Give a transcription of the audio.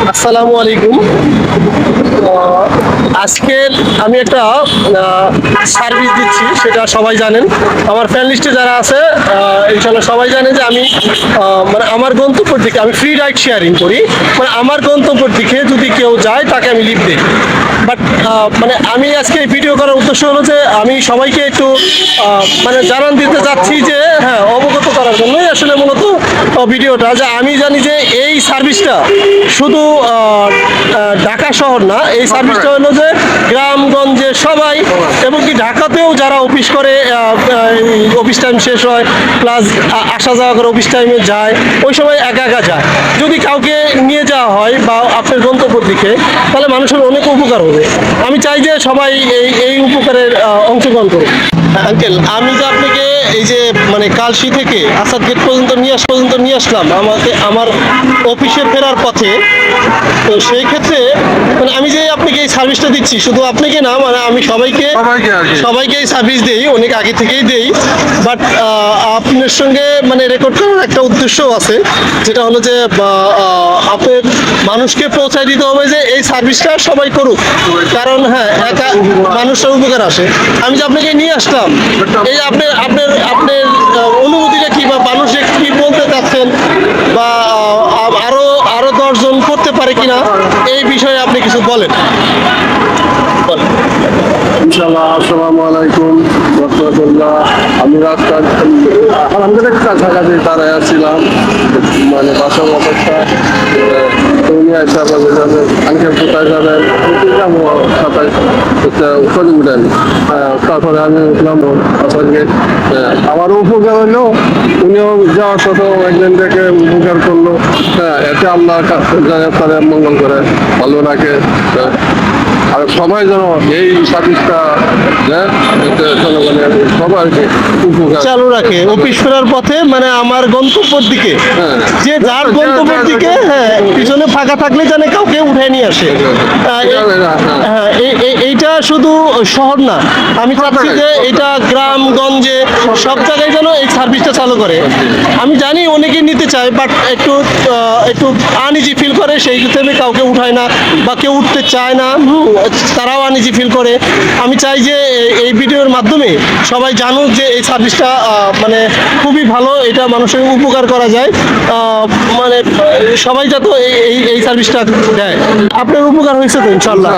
আসসালামু আলাইকুম। আজকে আমি একটা সার্ভিস দিচ্ছি, সেটা সবাই জানেন। আমার ফ্যান লিস্টে যারা আছে ইনশাল্লাহ সবাই জানে যে আমি মানে আমার গন্তব্যের দিকে আমি ফ্রি রাইড শেয়ারিং করি। মানে আমার গন্তব্যের দিকে যদি কেউ যায় তাকে আমি লিফট দিই। বাট মানে আমি আজকে এই ভিডিও করার উদ্দেশ্য হলো যে আমি সবাইকে একটু মানে জানান দিতে চাচ্ছি যে হ্যাঁ, অবগত করার জন্যই আসলে মূলত ভিডিওটা, যে আমি জানি যে এই সার্ভিসটা শুধু ঢাকা শহর না, এই সার্ভিসটা হলো যে গ্রামগঞ্জে সবাই, এবং কি ঢাকাতেও যারা অফিস করে অফিস টাইম শেষ হয় প্লাস আসা যাওয়া করে অফিস টাইমে যায়, ওই সময় একা একা যায়। যদি কাউকে নিয়ে যাওয়া হয় বা আপনার গন্তব্যের দিকে, তাহলে মানুষের অনেক উপকার হবে। আমি চাই যে সবাই এই উপকারের অংশগ্রহণ করুক। আঙ্কেল, আমি যে আপনাকে এই যে মানে কালশি থেকে আসাদ গেট পর্যন্ত নিয়ে আসলাম আমার অফিসে ফেরার পথে, তো সেই ক্ষেত্রে মানে আমি যে আপনাকে এই সার্ভিসটা দিচ্ছি, শুধু আপনাকে না, মানে আমি সবাইকে এই সার্ভিস দিই, অনেক আগে থেকেই দিই। বাট আপনার সঙ্গে মানে রেকর্ড করার একটা উদ্দেশ্যও আছে, যেটা হলো যে আপনার মানুষকে পৌঁছায় দিতে হবে যে এই সার্ভিসটা সবাই করুক। কারণ হ্যাঁ, একা মানুষের উপকার আসে। আমি যে আপনাকে নিয়ে আসলাম, এই আপনার আপনার আপনার অনুভূতিটা কি, বা মানুষে কি বলতে চাচ্ছেন, বা আরো আরো 10 জন করতে পারে কিনা, এই বিষয়ে আপনি কিছু বলেন। ইনশাআল্লাহ। আসসালামু আলাইকুম রাহমাতুল্লাহ। আমি রাস্তায় আলহামদুলিল্লাহ কাছাকাছি দাঁড়ায় আসছিলাম, মানে বাসার অবস্থা। উনি আসা বলে যাবেন, আঙ্কেল কোথায় যাবেন? যাবো সাতাশ চলে উঠেন। তারপরে আমি উঠলাম আজকে। আমারও উপকার হইলো, উনিও যাওয়ার সাথে একদিন থেকে উপকার করলো। হ্যাঁ, এতে আল্লাহ তারা মঙ্গল করে, ভালো রাখে। আর সবাই যেন এই সার্ভিসটা জনগণের সবাইকে উপকার চালু রাখে অফিস ফেরার পথে, মানে আমার গন্তব্যের দিকে, যে যার গন্তব্যের দিকে হ্যাঁ পিছনে ফাঁকা থাকলে যেন কাউকে উঠে নিয়ে আসে। হ্যাঁ, এইটা শুধু শহর না, আমি চাচ্ছি যে এটা গ্রামগঞ্জে সব জায়গায় যেন এই সার্ভিসটা চালু করে। আমি জানি অনেকেই নিতে চায়, বাট একটু একটু আনইজি ফিল করে, সেই হিসেবে কাউকে উঠায় না বা কেউ উঠতে চায় না, তারাও আনইজি ফিল করে। আমি চাই যে এই ভিডিওর মাধ্যমে সবাই জানুক যে এই সার্ভিসটা মানে খুবই ভালো, এটা মানুষের উপকার করা যায়। মানে সবাই যাতে এই সার্ভিসটা দেয়। আপনার উপকার হয়েছে তো ইনশাল্লাহ।